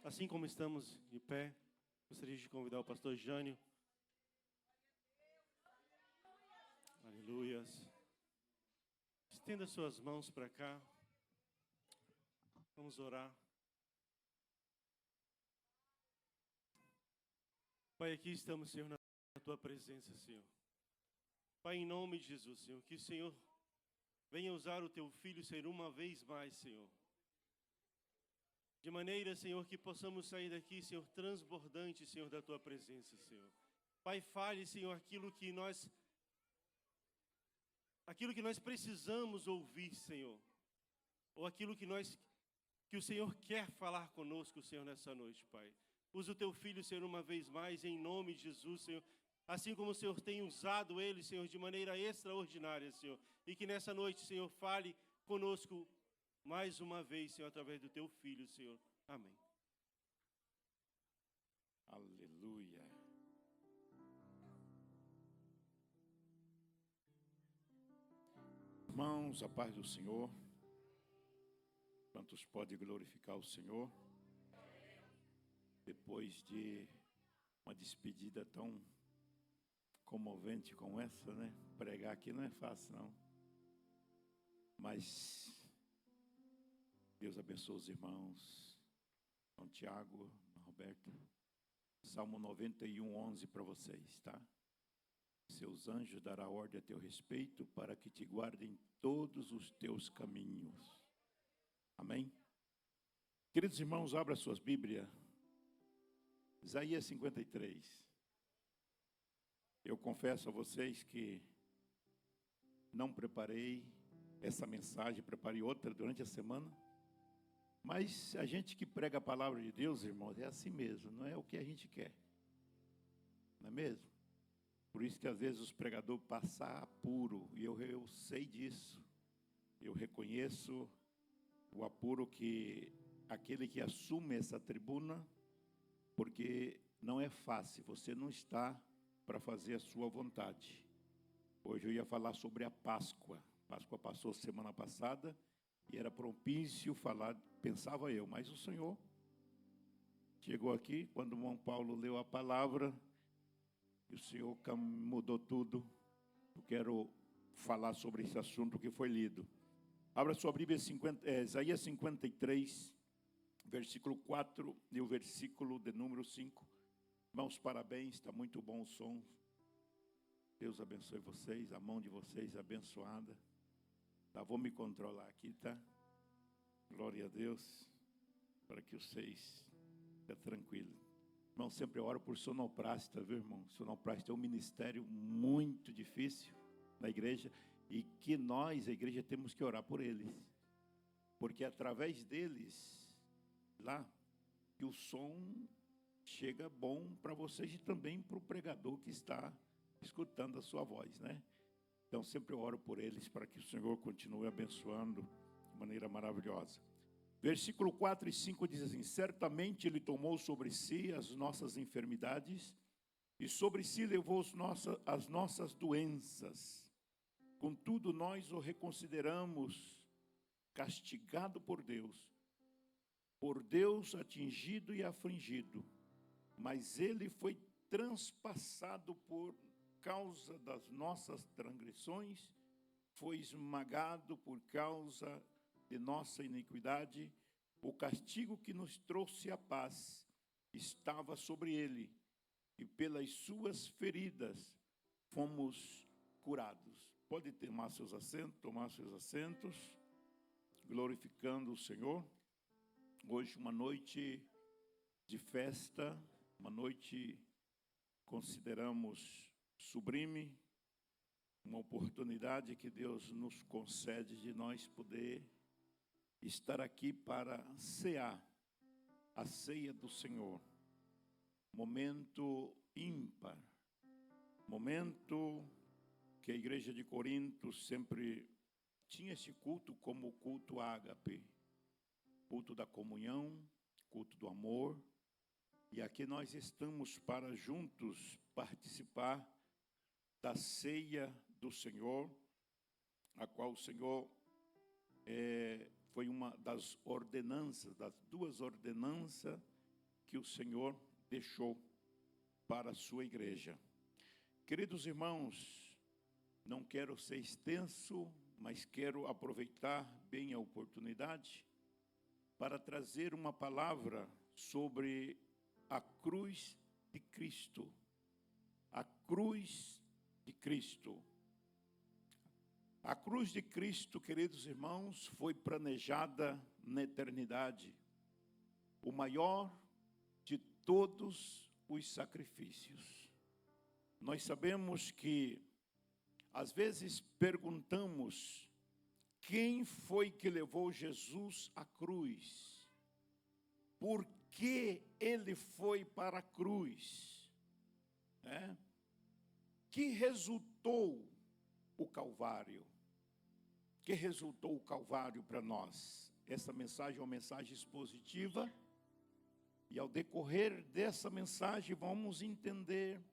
Assim como estamos de pé, gostaria de convidar o pastor Jânio. Aleluias. Estenda suas mãos para cá. Vamos orar. Pai, aqui estamos, Senhor, na Tua presença, Senhor. Pai, em nome de Jesus, Senhor, que o Senhor venha usar o Teu Filho, Senhor, uma vez mais, Senhor. De maneira, Senhor, que possamos sair daqui, Senhor, transbordante, Senhor, da Tua presença, Senhor. Pai, fale, Senhor, aquilo que nós precisamos ouvir, Senhor. Ou aquilo que o Senhor quer falar conosco, Senhor, nessa noite, Pai. Usa o Teu Filho, Senhor, uma vez mais, em nome de Jesus, Senhor. Assim como o Senhor tem usado Ele, Senhor, de maneira extraordinária, Senhor. E que nessa noite, Senhor, fale conosco mais uma vez, Senhor, através do Teu Filho, Senhor. Amém. Aleluia. Irmãos, a paz do Senhor. Quantos podem glorificar o Senhor? Depois de uma despedida tão comovente como essa, né? Pregar aqui não é fácil, não. Mas Deus abençoe os irmãos. São Tiago, Roberto. Salmo 91, 11 para vocês, tá? Seus anjos dará ordem a teu respeito para que te guardem todos os teus caminhos. Amém? Queridos irmãos, abra suas Bíblias. Isaías 53. Eu confesso a vocês que não preparei essa mensagem, preparei outra durante a semana. Mas a gente que prega a palavra de Deus, irmãos, é assim mesmo, não é o que a gente quer. Não é mesmo? Por isso que às vezes os pregadores passam apuro, e eu sei disso. Eu reconheço o apuro que aquele que assume essa tribuna, porque não é fácil, você não está para fazer a sua vontade. Hoje eu ia falar sobre a Páscoa. A Páscoa passou semana passada e era propício falar, pensava eu, mas o Senhor chegou aqui, quando o irmão Paulo leu a palavra, e o Senhor mudou tudo. Eu quero falar sobre esse assunto que foi lido. Abra sua Bíblia, Isaías 53, versículo 4 e o versículo de número 5. Irmãos, parabéns, está muito bom o som. Deus abençoe vocês, a mão de vocês abençoada. Tá, vou me controlar aqui, tá? Glória a Deus, para que vocês fiquem tranquilos. Irmão, sempre oro por sonoplasta, viu, irmão? Sonoplasta é um ministério muito difícil na igreja e que nós, a igreja, temos que orar por eles. Porque através deles, lá, que o som chega bom para vocês e também para o pregador que está escutando a sua voz, né? Então, sempre oro por eles para que o Senhor continue abençoando de maneira maravilhosa. Versículo 4 e 5 diz assim: certamente Ele tomou sobre si as nossas enfermidades e sobre si levou as nossas doenças. Contudo, nós o reconsideramos castigado por Deus atingido e afligido, mas Ele foi transpassado por causa das nossas transgressões, foi esmagado por causa de nossa iniquidade. O castigo que nos trouxe a paz estava sobre Ele, e pelas suas feridas fomos curados. Pode tomar seus assentos, glorificando o Senhor. Hoje uma noite de festa, uma noite consideramos sublime, uma oportunidade que Deus nos concede de nós poder estar aqui para cear a ceia do Senhor. Momento ímpar, momento que a igreja de Corinto sempre tinha esse culto como o culto ágape, culto da comunhão, culto do amor. E aqui nós estamos para juntos participar da ceia do Senhor, a qual o Senhor foi uma das ordenanças, das duas ordenanças que o Senhor deixou para a sua igreja. Queridos irmãos, não quero ser extenso, mas quero aproveitar bem a oportunidade para trazer uma palavra sobre a cruz de Cristo. A cruz de Cristo. A cruz de Cristo, queridos irmãos, foi planejada na eternidade. O maior de todos os sacrifícios. Nós sabemos que, às vezes, perguntamos quem foi que levou Jesus à cruz? Por que ele foi para a cruz? Que resultou o Calvário? Que resultou o Calvário para nós? Essa mensagem é uma mensagem expositiva. E ao decorrer dessa mensagem, vamos entender,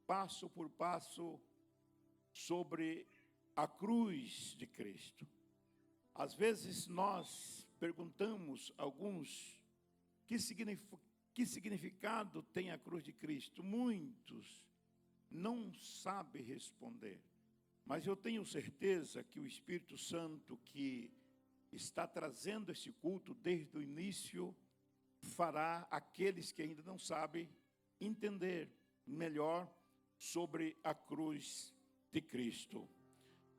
passo por passo, sobre a cruz de Cristo. Às vezes nós perguntamos a alguns, que significado tem a cruz de Cristo? Muitos não sabem responder. Mas eu tenho certeza que o Espírito Santo, que está trazendo esse culto desde o início, fará aqueles que ainda não sabem entender melhor sobre a cruz de Cristo.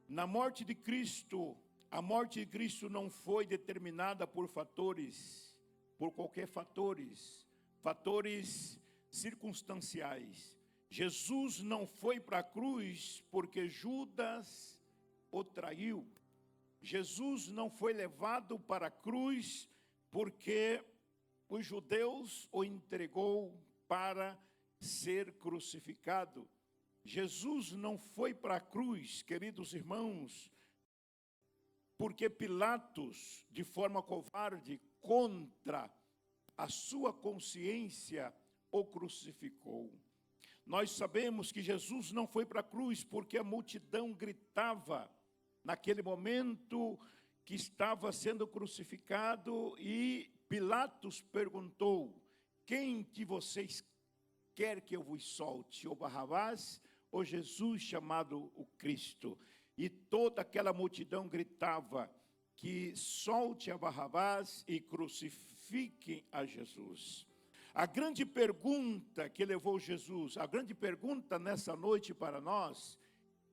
Na morte de Cristo, a morte de Cristo não foi determinada por qualquer fatores circunstanciais. Jesus não foi para a cruz porque Judas o traiu. Jesus não foi levado para a cruz porque os judeus o entregou para ser crucificado. Jesus não foi para a cruz, queridos irmãos, porque Pilatos, de forma covarde, contra a sua consciência, o crucificou. Nós sabemos que Jesus não foi para a cruz porque a multidão gritava naquele momento que estava sendo crucificado, e Pilatos perguntou: quem que vocês querem que eu vos solte, o Barrabás ou Jesus chamado o Cristo? E toda aquela multidão gritava que solte a Barrabás e crucifiquem a Jesus. A grande pergunta que levou Jesus, a grande pergunta nessa noite para nós: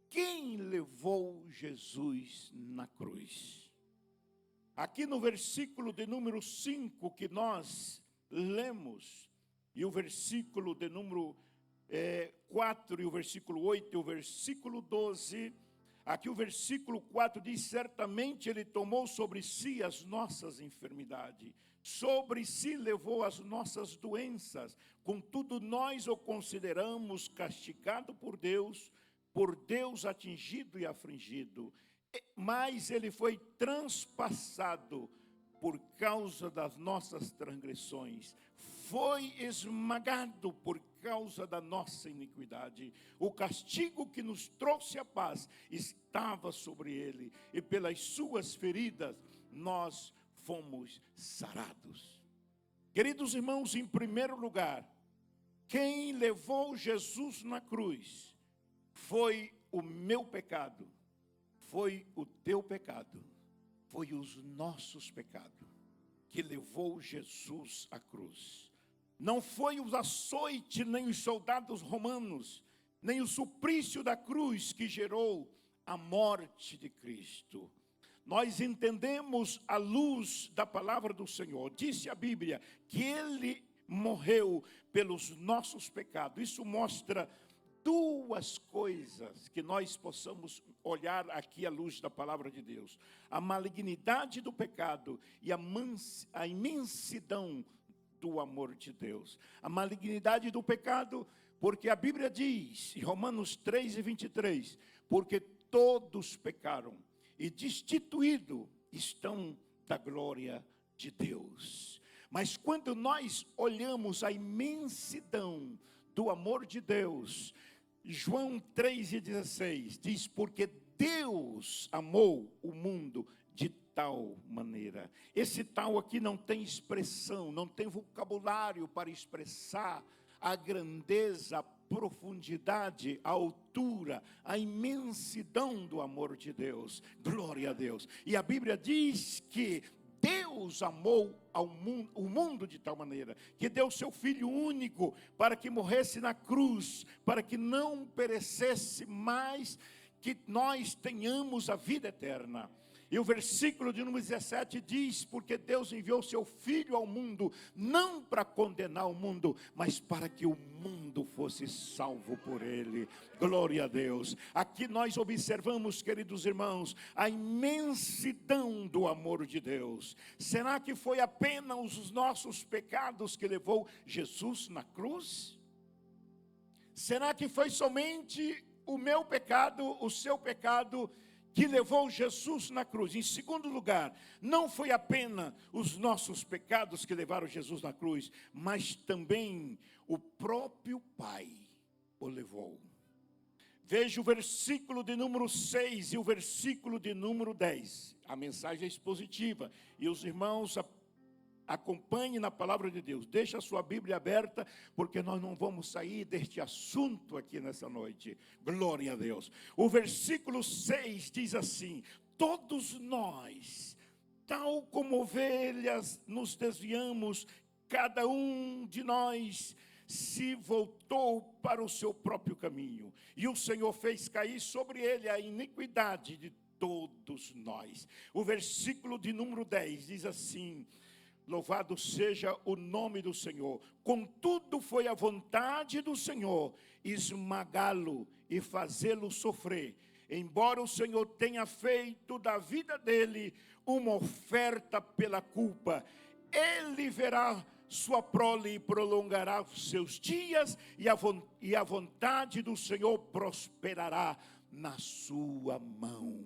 quem levou Jesus na cruz? Aqui no versículo de número 5 que nós lemos, e o versículo de número 4, e o versículo 8, e o versículo 12, aqui o versículo 4 diz: certamente ele tomou sobre si as nossas enfermidades, sobre si levou as nossas doenças, contudo nós o consideramos castigado por Deus atingido e afligido. Mas ele foi transpassado por causa das nossas transgressões, foi esmagado por causa da nossa iniquidade. O castigo que nos trouxe a paz estava sobre ele, e pelas suas feridas nós fomos sarados. Queridos irmãos, em primeiro lugar, quem levou Jesus na cruz foi o meu pecado, foi o teu pecado, foi os nossos pecados que levou Jesus à cruz. Não foi os açoites, nem os soldados romanos, nem o suplício da cruz que gerou a morte de Cristo. Nós entendemos à luz da palavra do Senhor. Disse a Bíblia que ele morreu pelos nossos pecados. Isso mostra duas coisas que nós possamos olhar aqui à luz da palavra de Deus: a malignidade do pecado e a imensidão do amor de Deus. A malignidade do pecado, porque a Bíblia diz, em Romanos 3:23, porque todos pecaram e destituídos estão da glória de Deus. Mas quando nós olhamos a imensidão do amor de Deus, João 3:16 diz: porque Deus amou o mundo de tal maneira. Esse tal aqui não tem expressão, não tem vocabulário para expressar a grandeza, a profundidade, a altura, a imensidão do amor de Deus. Glória a Deus. E a Bíblia diz que Deus amou o mundo de tal maneira que deu seu Filho único para que morresse na cruz, para que não perecesse, mas que nós tenhamos a vida eterna. E o versículo de número 17 diz: porque Deus enviou seu Filho ao mundo, não para condenar o mundo, mas para que o mundo fosse salvo por ele. Glória a Deus. Aqui nós observamos, queridos irmãos, a imensidão do amor de Deus. Será que foi apenas os nossos pecados que levou Jesus na cruz? Será que foi somente o meu pecado, o seu pecado, que levou Jesus na cruz? Em segundo lugar, não foi apenas os nossos pecados que levaram Jesus na cruz, mas também o próprio Pai o levou. Veja o versículo de número 6 e o versículo de número 10. A mensagem é expositiva. E os irmãos acompanhem na palavra de Deus. Deixa a sua Bíblia aberta, porque nós não vamos sair deste assunto aqui nessa noite. Glória a Deus. O versículo 6 diz assim: todos nós, tal como ovelhas, nos desviamos, cada um de nós se voltou para o seu próprio caminho, e o Senhor fez cair sobre ele a iniquidade de todos nós. O versículo de número 10 diz assim: louvado seja o nome do Senhor. Contudo foi a vontade do Senhor esmagá-lo e fazê-lo sofrer, embora o Senhor tenha feito da vida dele uma oferta pela culpa. Ele verá sua prole e prolongará os seus dias, e a vontade do Senhor prosperará na sua mão.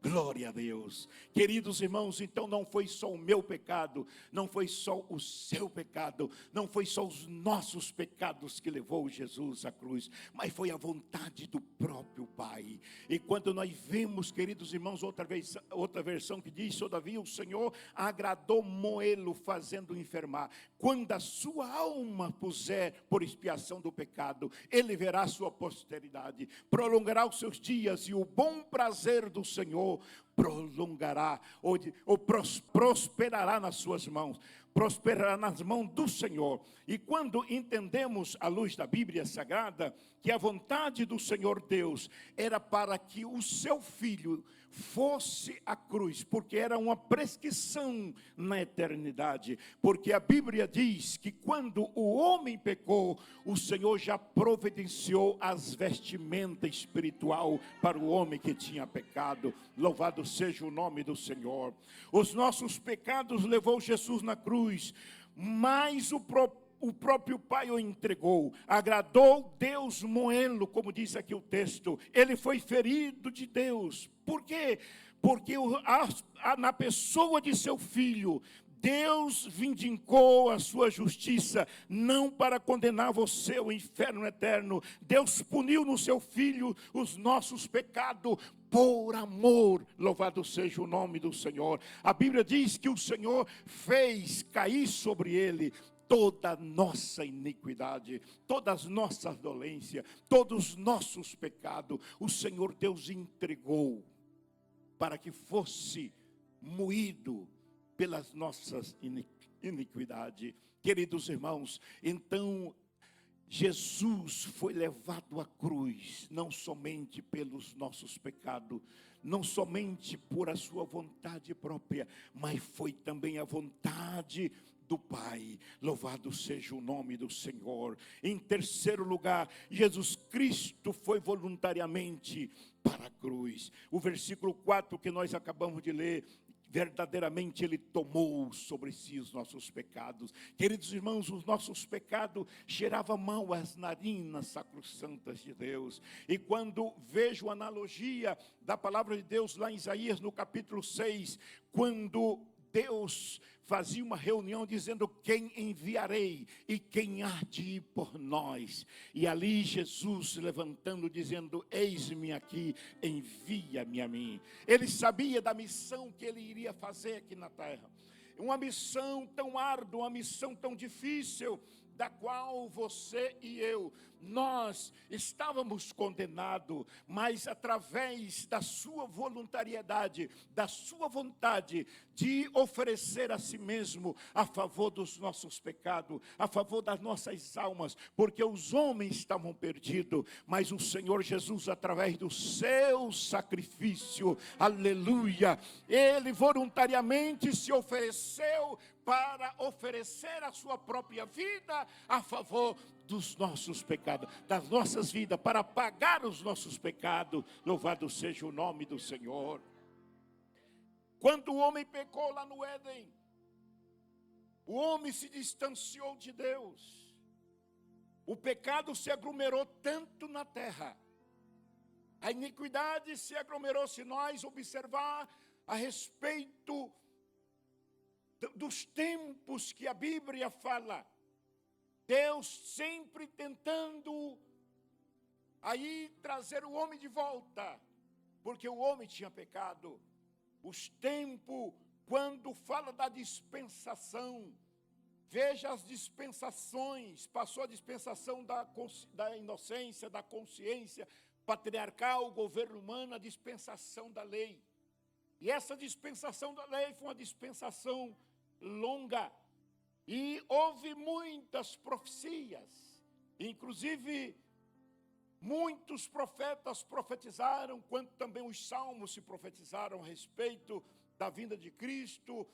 Glória a Deus. Queridos irmãos, então não foi só o meu pecado, não foi só o seu pecado, não foi só os nossos pecados que levou Jesus à cruz, mas foi a vontade do próprio Pai. E quando nós vemos, queridos irmãos, outra versão que diz: todavia o Senhor agradou moê-lo, fazendo enfermar. Quando a sua alma puser por expiação do pecado, ele verá a sua posteridade, prolongará os seus dias, e o bom prazer do Senhor prolongará, ou prosperará nas suas mãos, prosperará nas mãos do Senhor. E quando entendemos, à luz da Bíblia Sagrada, que a vontade do Senhor Deus era para que o seu Filho fosse à cruz, porque era uma prescrição na eternidade, porque a Bíblia diz que quando o homem pecou, o Senhor já providenciou as vestimentas espiritual para o homem que tinha pecado. Louvado seja o nome do Senhor. Os nossos pecados levou Jesus na cruz, mas o próprio Pai o entregou. Agradou Deus moê-lo, como diz aqui o texto. Ele foi ferido de Deus. Por quê? Porque na pessoa de seu Filho, Deus vindicou a sua justiça, não para condenar você ao inferno eterno. Deus puniu no seu Filho os nossos pecados por amor. Louvado seja o nome do Senhor. A Bíblia diz que o Senhor fez cair sobre ele toda a nossa iniquidade, todas as nossas dolências, todos os nossos pecados. O Senhor Deus entregou para que fosse moído pelas nossas iniquidades. Queridos irmãos, então Jesus foi levado à cruz, não somente pelos nossos pecados, não somente por a sua vontade própria, mas foi também a vontade do Pai. Louvado seja o nome do Senhor. Em terceiro lugar, Jesus Cristo foi voluntariamente para a cruz. O versículo 4 que nós acabamos de ler: verdadeiramente ele tomou sobre si os nossos pecados. Queridos irmãos, os nossos pecados cheiravam mal às narinas sacrossantas de Deus. E quando vejo a analogia da palavra de Deus lá em Isaías no capítulo 6, quando Deus fazia uma reunião dizendo: quem enviarei e quem há de ir por nós? E ali Jesus levantando, dizendo: eis-me aqui, envia-me a mim. Ele sabia da missão que ele iria fazer aqui na terra. Uma missão tão árdua, uma missão tão difícil, da qual você e eu, nós estávamos condenados, mas através da sua voluntariedade, da sua vontade de oferecer a si mesmo a favor dos nossos pecados, a favor das nossas almas, porque os homens estavam perdidos, mas o Senhor Jesus, através do seu sacrifício, aleluia, Ele voluntariamente se ofereceu para oferecer a sua própria vida a favor dos nossos pecados, das nossas vidas, para pagar os nossos pecados. Louvado seja o nome do Senhor. Quando o homem pecou lá no Éden, o homem se distanciou de Deus. O pecado se aglomerou tanto na terra. A iniquidade se aglomerou, se nós observar a respeito dos tempos que a Bíblia fala. Deus sempre tentando aí trazer o homem de volta, porque o homem tinha pecado. Os tempos, quando fala da dispensação, veja as dispensações. Passou a dispensação da inocência, da consciência patriarcal, governo humano, a dispensação da lei. E essa dispensação da lei foi uma dispensação longa, e houve muitas profecias, inclusive muitos profetas profetizaram, quanto também os salmos se profetizaram a respeito da vinda de Cristo,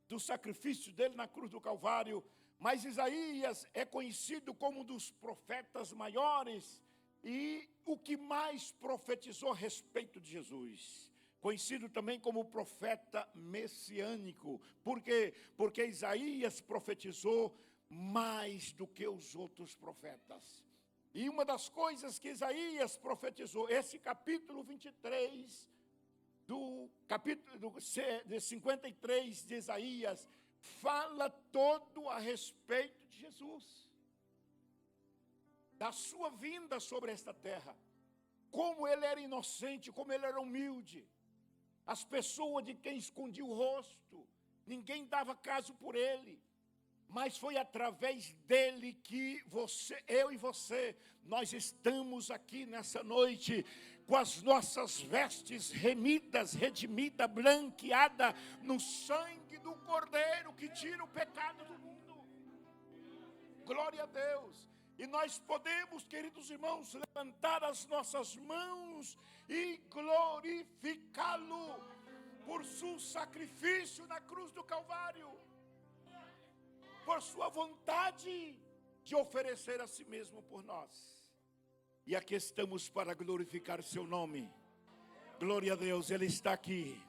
do sacrifício dele na cruz do Calvário. Mas Isaías é conhecido como um dos profetas maiores e o que mais profetizou a respeito de Jesus. Conhecido também como profeta messiânico. Por quê? Porque Isaías profetizou mais do que os outros profetas. E uma das coisas que Isaías profetizou, esse capítulo 23, do capítulo de 53 de Isaías, fala todo a respeito de Jesus. Da sua vinda sobre esta terra. Como ele era inocente, como ele era humilde. As pessoas de quem escondia o rosto, ninguém dava caso por ele, mas foi através dele que eu e você, nós estamos aqui nessa noite, com as nossas vestes redimidas, branqueada no sangue do Cordeiro, que tira o pecado do mundo. Glória a Deus. E nós podemos, queridos irmãos, levantar as nossas mãos e glorificá-lo por seu sacrifício na cruz do Calvário, por sua vontade de oferecer a si mesmo por nós. E aqui estamos para glorificar seu nome. Glória a Deus, Ele está aqui.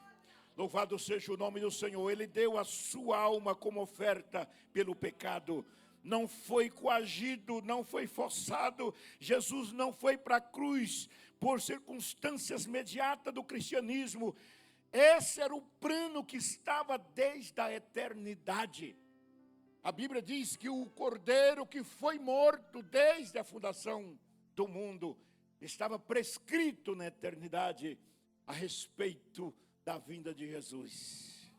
Louvado seja o nome do Senhor. Ele deu a sua alma como oferta pelo pecado. Não foi coagido, não foi forçado. Jesus não foi para a cruz por circunstâncias imediatas do cristianismo. Esse era o plano que estava desde a eternidade. A Bíblia diz que o Cordeiro que foi morto desde a fundação do mundo estava prescrito na eternidade a respeito da vinda de Jesus.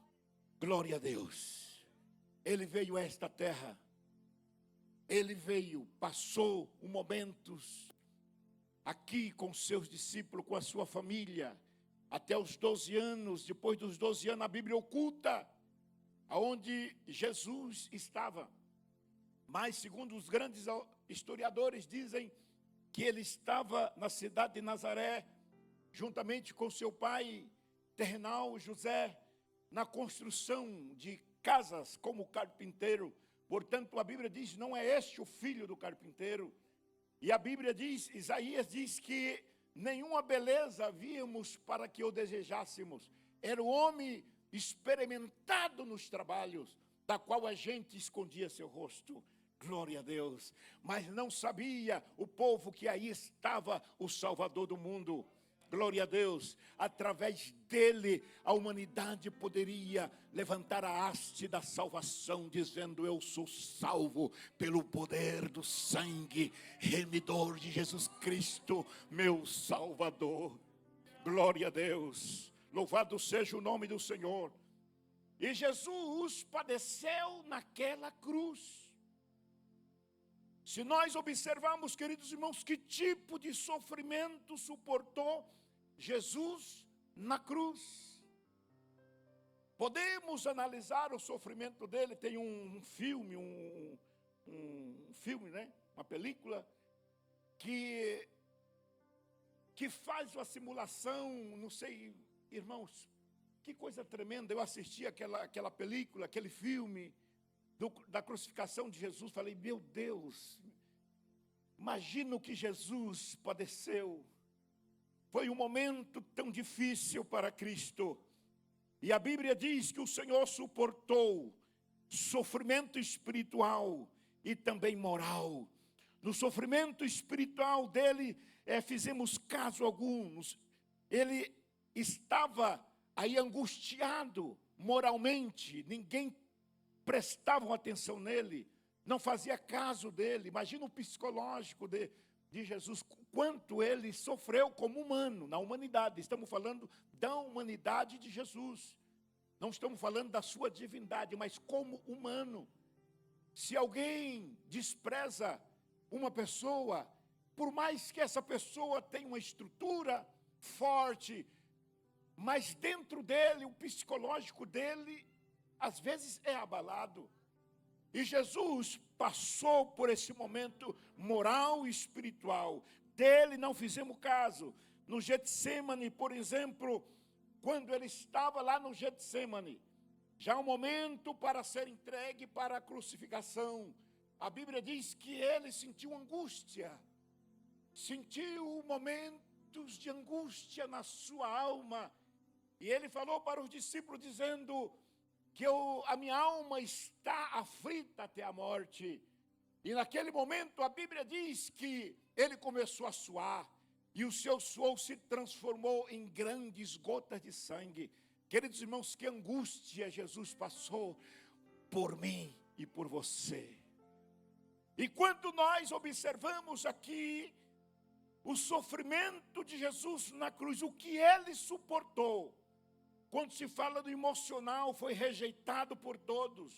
Glória a Deus. Ele veio a esta terra. Ele veio, passou momentos aqui com seus discípulos, com a sua família, até os 12 anos. Depois dos 12 anos, a Bíblia oculta aonde Jesus estava. Mas, segundo os grandes historiadores, dizem que ele estava na cidade de Nazaré, juntamente com seu pai terrenal, José, na construção de casas como carpinteiro. Portanto, a Bíblia diz, não é este o filho do carpinteiro. E a Bíblia diz, Isaías diz que nenhuma beleza víamos para que o desejássemos. Era o homem experimentado nos trabalhos, da qual a gente escondia seu rosto. Glória a Deus. Mas não sabia o povo que aí estava o Salvador do mundo. Glória a Deus. Através dele, a humanidade poderia levantar a haste da salvação, dizendo: eu sou salvo pelo poder do sangue remidor de Jesus Cristo, meu Salvador. Glória a Deus. Louvado seja o nome do Senhor. E Jesus padeceu naquela cruz. Se nós observarmos, queridos irmãos, que tipo de sofrimento suportou Jesus na cruz. Podemos analisar o sofrimento dele. Tem um filme, né? Uma película que faz uma simulação, não sei, irmãos, que coisa tremenda. Eu assisti aquela película, aquele filme da crucificação de Jesus. Falei: meu Deus, imagina o que Jesus padeceu. Foi um momento tão difícil para Cristo. E a Bíblia diz que o Senhor suportou sofrimento espiritual e também moral. No sofrimento espiritual dele, fizemos caso alguns. Ele estava aí angustiado moralmente. Ninguém prestava atenção nele, não fazia caso dele. Imagina o psicológico de Jesus, quanto ele sofreu como humano, na humanidade. Estamos falando da humanidade de Jesus. Não estamos falando da sua divindade, mas como humano. Se alguém despreza uma pessoa, por mais que essa pessoa tenha uma estrutura forte, mas dentro dele, o psicológico dele, às vezes é abalado. E Jesus passou por esse momento moral e espiritual. Dele não fizemos caso. No Getsemane, por exemplo, quando ele estava lá no Getsemane, já um momento para ser entregue para a crucificação, a Bíblia diz que ele sentiu angústia. Sentiu momentos de angústia na sua alma. E ele falou para os discípulos dizendo que a minha alma está aflita até a morte. E naquele momento a Bíblia diz que ele começou a suar. E o seu suor se transformou em grandes gotas de sangue. Queridos irmãos, que angústia Jesus passou por mim e por você. E quando nós observamos aqui o sofrimento de Jesus na cruz, o que ele suportou. Quando se fala do emocional, foi rejeitado por todos.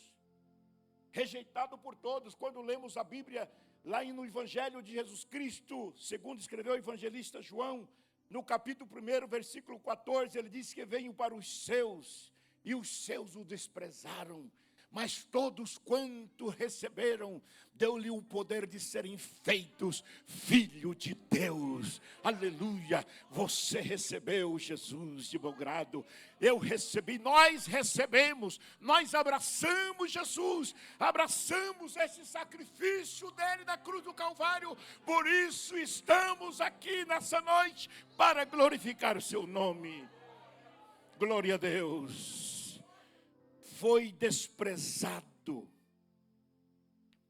Rejeitado por todos. Quando lemos a Bíblia, lá no Evangelho de Jesus Cristo, segundo escreveu o evangelista João, no capítulo 1, versículo 14, ele diz que veio para os seus, e os seus o desprezaram. Mas todos quanto receberam, deu-lhe o poder de serem feitos filho de Deus. Aleluia! Você recebeu Jesus de bom grado. Eu recebi, nós recebemos, nós abraçamos Jesus, abraçamos esse sacrifício dele na cruz do Calvário. Por isso estamos aqui nessa noite para glorificar o seu nome. Glória a Deus. Foi desprezado.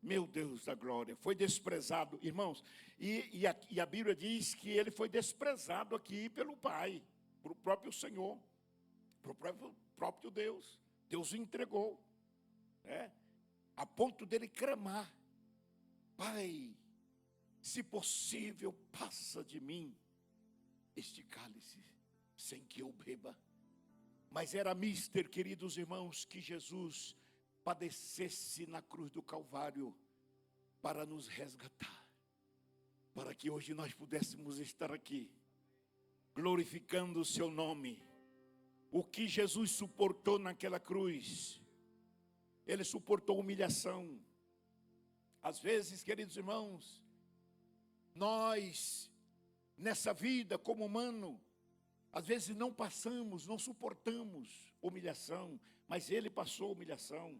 Meu Deus da glória, foi desprezado, irmãos. E a Bíblia diz que ele foi desprezado aqui pelo Pai, pelo próprio Senhor, pelo próprio Deus. Deus o entregou, a ponto dele clamar: Pai, se possível, passa de mim este cálice, sem que eu beba. Mas era mister, queridos irmãos, que Jesus padecesse na cruz do Calvário para nos resgatar, para que hoje nós pudéssemos estar aqui, glorificando o seu nome. O que Jesus suportou naquela cruz, ele suportou humilhação. Às vezes, queridos irmãos, nós, nessa vida como humano, às vezes não passamos, não suportamos humilhação, mas ele passou humilhação.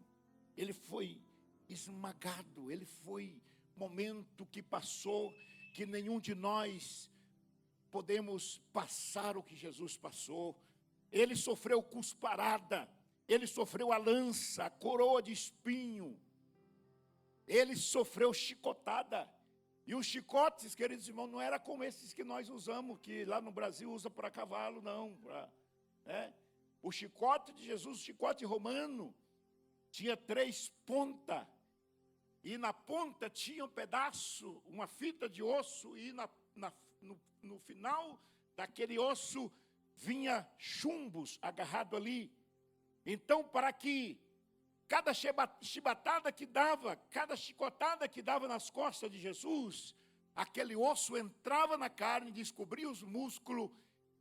Ele foi esmagado, ele foi momento que passou, que nenhum de nós podemos passar o que Jesus passou. Ele sofreu cusparada, ele sofreu a lança, a coroa de espinho, ele sofreu chicotada. E os chicotes, queridos irmãos, não era como esses que nós usamos, que lá no Brasil usa para cavalo, não. O chicote de Jesus, o chicote romano, tinha 3 pontas. E na ponta tinha um pedaço, uma fita de osso, e no final daquele osso vinha chumbos agarrado ali. Então, para que cada chibatada que dava, cada chicotada que dava nas costas de Jesus, aquele osso entrava na carne, descobria os músculos,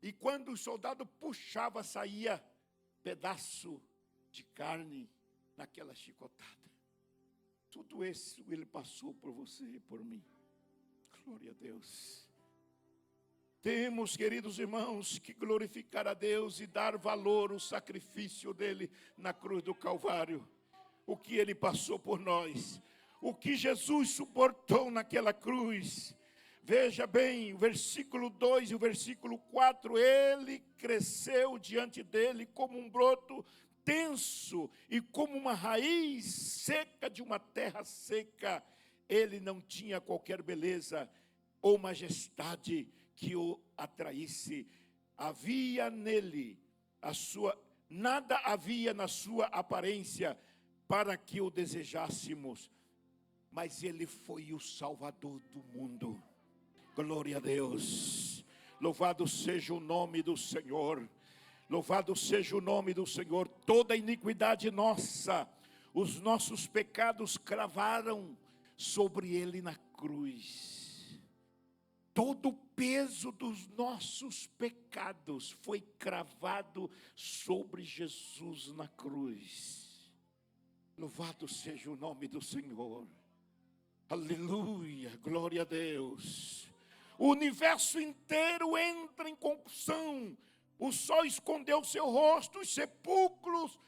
e quando o soldado puxava, saía pedaço de carne naquela chicotada. Tudo isso ele passou por você e por mim. Glória a Deus. Temos, queridos irmãos, que glorificar a Deus e dar valor ao sacrifício dele na cruz do Calvário. O que ele passou por nós, o que Jesus suportou naquela cruz. Veja bem, o versículo 2 e o versículo 4, ele cresceu diante dele como um broto tenso e como uma raiz seca de uma terra seca. Ele não tinha qualquer beleza ou majestade que o atraísse. Havia nele nada havia na sua aparência para que o desejássemos, mas ele foi o Salvador do mundo. Glória a Deus. Louvado seja o nome do Senhor. Louvado seja o nome do Senhor. Toda iniquidade nossa, os nossos pecados cravaram sobre ele na cruz. Todo o peso dos nossos pecados foi cravado sobre Jesus na cruz. Louvado seja o nome do Senhor. Aleluia, glória a Deus. O universo inteiro entra em confusão. O sol escondeu seu rosto, os sepulcros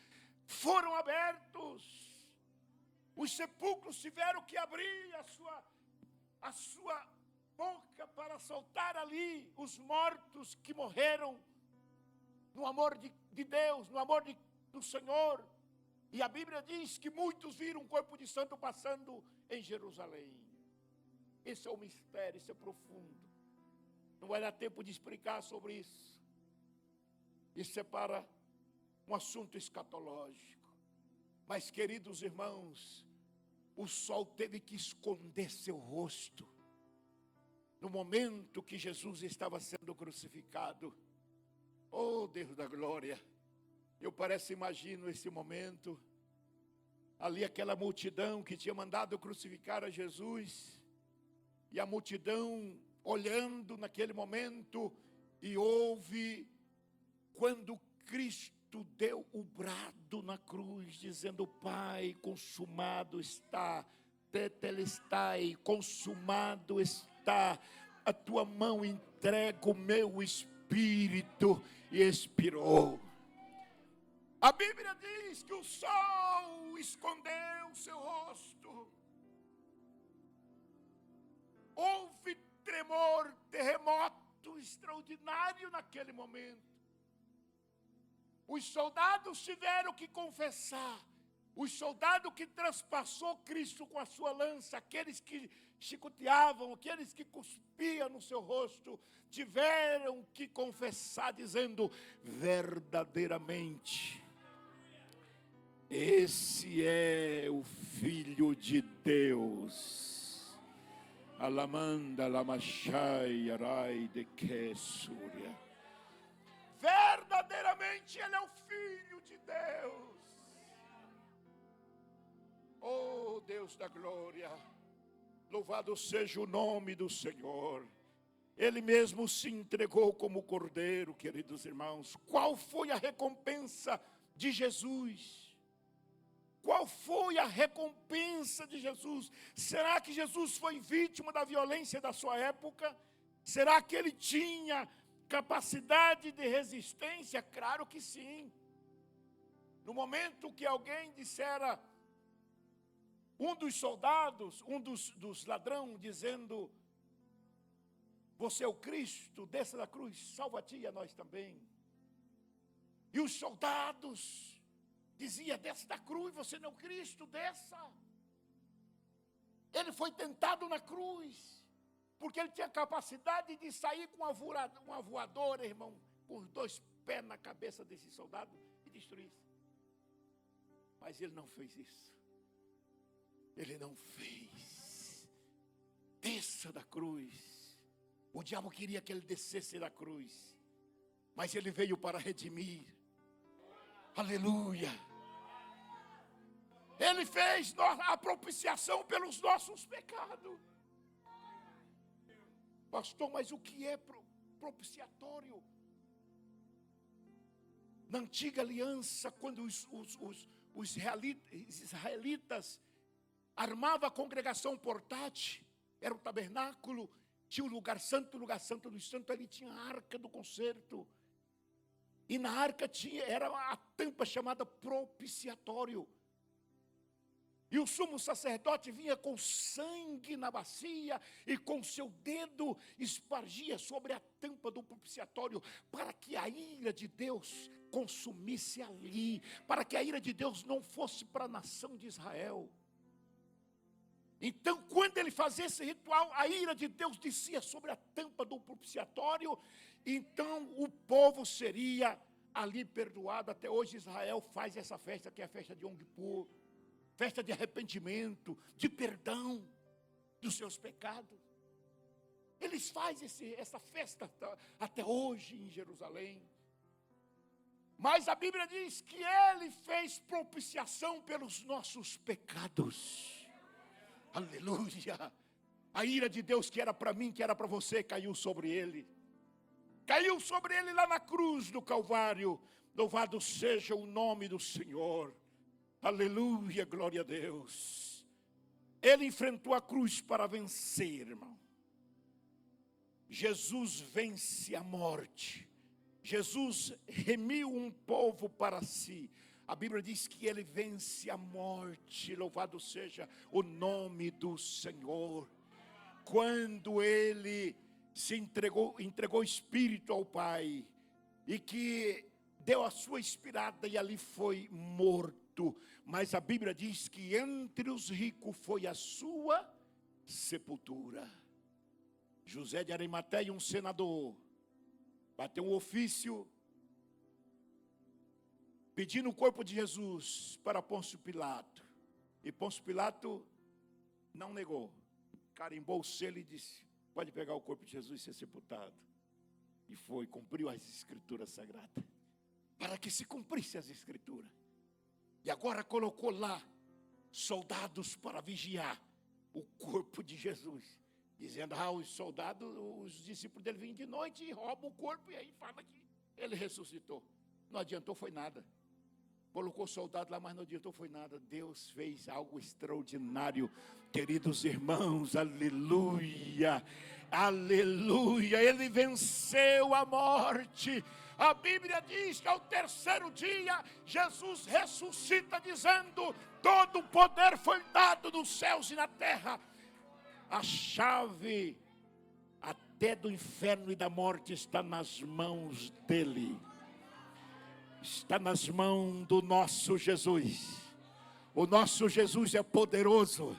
foram abertos. Os sepulcros tiveram que abrir a sua boca para soltar ali os mortos que morreram no amor de Deus, no amor do Senhor. E a Bíblia diz que muitos viram o corpo de santo passando em Jerusalém. Esse é o mistério, isso é profundo. Não vai dar tempo de explicar sobre isso. Isso é para um assunto escatológico. Mas, queridos irmãos, o sol teve que esconder seu rosto no momento que Jesus estava sendo crucificado. Oh, Deus da glória! Eu imagino esse momento, ali aquela multidão que tinha mandado crucificar a Jesus, e a multidão olhando naquele momento, e houve, quando Cristo deu o brado na cruz, dizendo: Pai, consumado está, tetelestai, consumado está, a tua mão entrega o meu espírito, e expirou. A Bíblia diz que o sol escondeu seu rosto. Houve tremor, terremoto extraordinário naquele momento. Os soldados tiveram que confessar. Os soldados que transpassou Cristo com a sua lança, aqueles que chicoteavam, aqueles que cuspiam no seu rosto, tiveram que confessar, dizendo: verdadeiramente, esse é o Filho de Deus. Alamanda lamachai arai de quesúria. Verdadeiramente ele é o Filho de Deus. Oh, Deus da glória, louvado seja o nome do Senhor. Ele mesmo se entregou como cordeiro, queridos irmãos. Qual foi a recompensa de Jesus? Qual foi a recompensa de Jesus? Será que Jesus foi vítima da violência da sua época? Será que ele tinha capacidade de resistência? Claro que sim. No momento que alguém dissera, um dos soldados, um dos ladrões, dizendo: você é o Cristo, desça da cruz, salva-te e a nós também. E os soldados dizia: desça da cruz, você não é o Cristo, desça. Ele foi tentado na cruz. porque ele tinha capacidade de sair com uma voadora, irmão, com os 2 pés na cabeça desse soldado e destruir. Mas ele não fez isso. Ele não fez. Desça da cruz. O diabo queria que ele descesse da cruz, mas ele veio para redimir. Aleluia. Ele fez a propiciação pelos nossos pecados. Pastor, mas o que é propiciatório? Na antiga aliança, quando os israelitas armavam a congregação portátil, era o tabernáculo, tinha o lugar santo dos santos, ali tinha a arca do concerto. E na arca era a tampa chamada propiciatório. E o sumo sacerdote vinha com sangue na bacia e com seu dedo espargia sobre a tampa do propiciatório, para que a ira de Deus consumisse ali, para que a ira de Deus não fosse para a nação de Israel. Então, quando ele fazia esse ritual, a ira de Deus descia sobre a tampa do propiciatório. Então, o povo seria ali perdoado. Até hoje Israel faz essa festa, que é a festa de Yom Kippur, festa de arrependimento, de perdão dos seus pecados. Eles fazem essa festa até hoje em Jerusalém. Mas a Bíblia diz que ele fez propiciação pelos nossos pecados. Aleluia. A ira de Deus que era para mim, que era para você, caiu sobre ele. Caiu sobre ele lá na cruz do Calvário. Louvado seja o nome do Senhor. Aleluia, glória a Deus. Ele enfrentou a cruz para vencer, irmão. Jesus vence a morte. Jesus remiu um povo para si. A Bíblia diz que ele vence a morte. Louvado seja o nome do Senhor. Quando ele se entregou o Espírito ao Pai, e que deu a sua expirada e ali foi morto. Mas a Bíblia diz que entre os ricos foi a sua sepultura. José de Arimateia, um senador, bateu um ofício pedindo o corpo de Jesus para Pôncio Pilato. E Pôncio Pilato não negou. Carimbou o selo e disse: pode pegar o corpo de Jesus e ser sepultado. E foi, cumpriu as escrituras sagradas, para que se cumprisse as escrituras. E agora colocou lá soldados para vigiar o corpo de Jesus, dizendo: os soldados, os discípulos dele vêm de noite e roubam o corpo, e aí fala que ele ressuscitou. Não adiantou, foi nada. Colocou soldado lá, mas não adiantou, foi nada. Deus fez algo extraordinário, queridos irmãos, aleluia, aleluia. Ele venceu a morte. A Bíblia diz que ao terceiro dia, Jesus ressuscita dizendo: todo o poder foi dado nos céus e na terra. A chave até do inferno e da morte está nas mãos dele. Está nas mãos do nosso Jesus. O nosso Jesus é poderoso.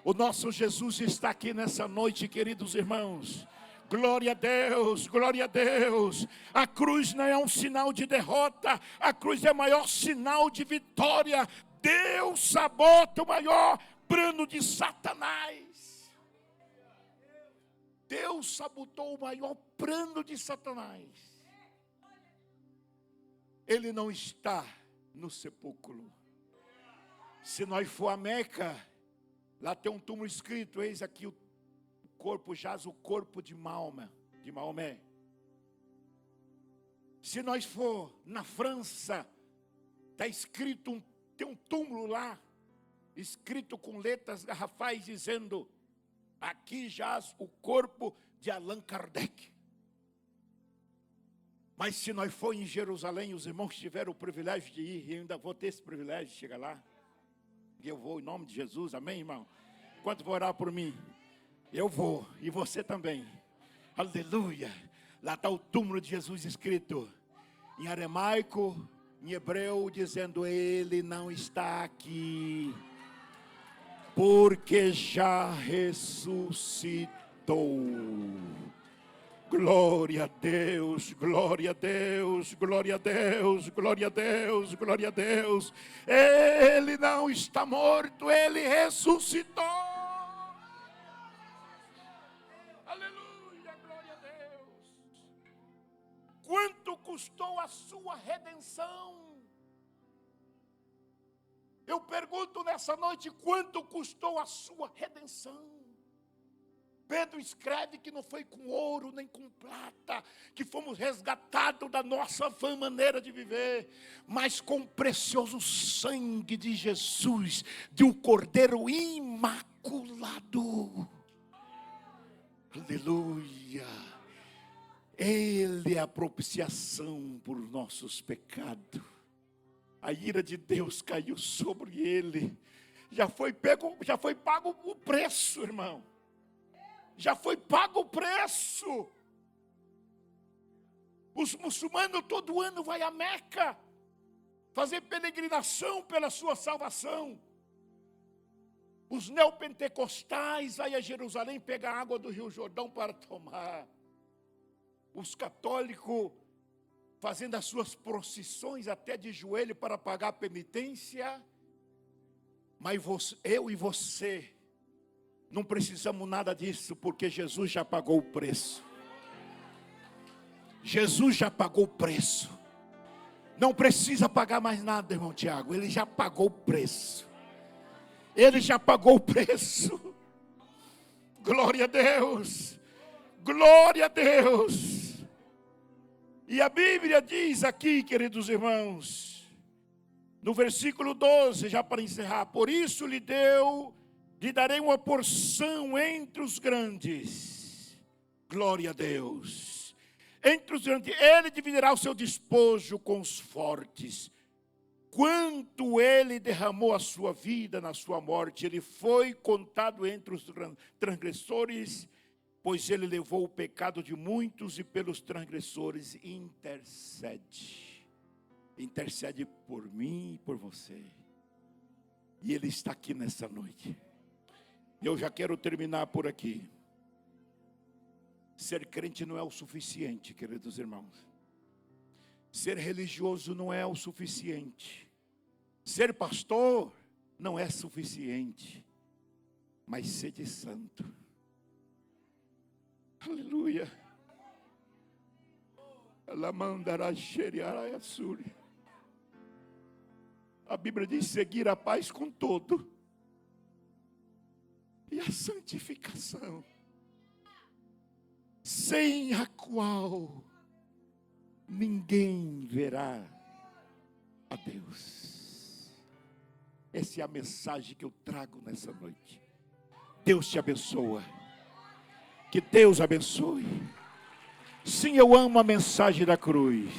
O nosso Jesus está aqui nessa noite, queridos irmãos. Glória a Deus, glória a Deus. A cruz não é um sinal de derrota. A cruz é o maior sinal de vitória. Deus sabota o maior plano de Satanás. Deus sabotou o maior plano de Satanás. Ele não está no sepulcro. Se nós for a Meca, lá tem um túmulo escrito: eis aqui o corpo, jaz o corpo de Maomé. Se nós for na França, está escrito, tem um túmulo lá, escrito com letras garrafais, dizendo: aqui jaz o corpo de Allan Kardec. Mas se nós for em Jerusalém, os irmãos tiveram o privilégio de ir, e eu ainda vou ter esse privilégio de chegar lá, e eu vou em nome de Jesus, amém, irmão? Quanto vão orar por mim? Eu vou, e você também, aleluia. Lá está o túmulo de Jesus escrito em aramaico, em hebreu, dizendo: ele não está aqui, porque já ressuscitou. ressuscitou. Glória a Deus, glória a Deus, glória a Deus, glória a Deus, glória a Deus. Ele não está morto, ele ressuscitou. Aleluia, glória a Deus. Quanto custou a sua redenção? Eu pergunto nessa noite, quanto custou a sua redenção? Pedro escreve que não foi com ouro nem com prata que fomos resgatados da nossa vã maneira de viver, mas com o precioso sangue de Jesus, de um cordeiro imaculado. Aleluia! Ele é a propiciação por nossos pecados. A ira de Deus caiu sobre ele. Já foi pago o preço, irmão. Já foi pago o preço. Os muçulmanos todo ano vão a Meca fazer peregrinação pela sua salvação. Os neopentecostais vão a Jerusalém pegar água do Rio Jordão para tomar. Os católicos fazendo as suas procissões até de joelho para pagar a penitência. Mas eu e você não precisamos nada disso, porque Jesus já pagou o preço. Jesus já pagou o preço. Não precisa pagar mais nada, irmão Tiago. Ele já pagou o preço. Ele já pagou o preço. Glória a Deus. Glória a Deus. E a Bíblia diz aqui, queridos irmãos, no versículo 12, já para encerrar: por isso lhe darei uma porção entre os grandes. Glória a Deus. Entre os grandes, ele dividirá o seu despojo com os fortes. Quanto ele derramou a sua vida na sua morte, ele foi contado entre os transgressores, pois ele levou o pecado de muitos e pelos transgressores intercede. Intercede por mim e por você. E ele está aqui nessa noite. Eu já quero terminar por aqui. Ser crente não é o suficiente, queridos irmãos. Ser religioso não é o suficiente. Ser pastor não é suficiente. Mas ser de santo. Aleluia. A Bíblia diz: seguir a paz com todo e a santificação, sem a qual ninguém verá a Deus. Essa é a mensagem que eu trago nessa noite. Deus te abençoa. Que Deus abençoe. Sim, eu amo a mensagem da cruz.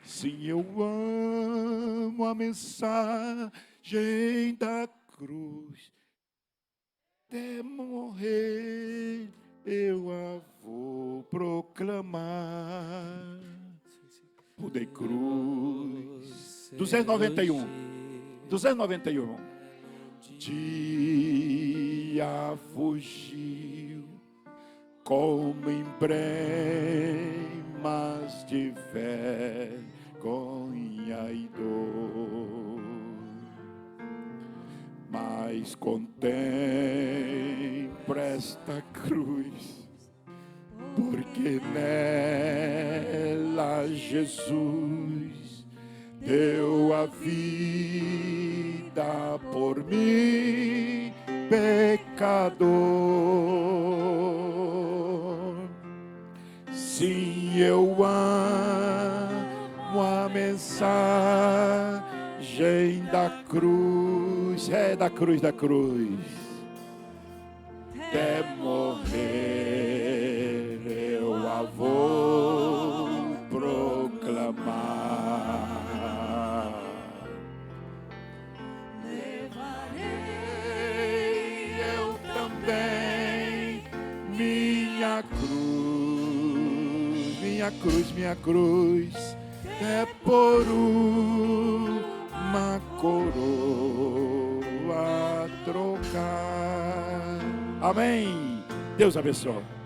Sim, eu amo a mensagem da cruz. Até morrer eu a vou proclamar. O de cruz. 291. Dia fugiu como emblemas de vergonha e dor, mas contempla esta cruz, porque nela Jesus deu a vida por mim, pecador. Sim, eu amo a mensagem da cruz, da cruz. Até morrer eu a vou proclamar. Levarei eu também minha cruz, é por uma coroa trocar. Amém. Deus abençoe.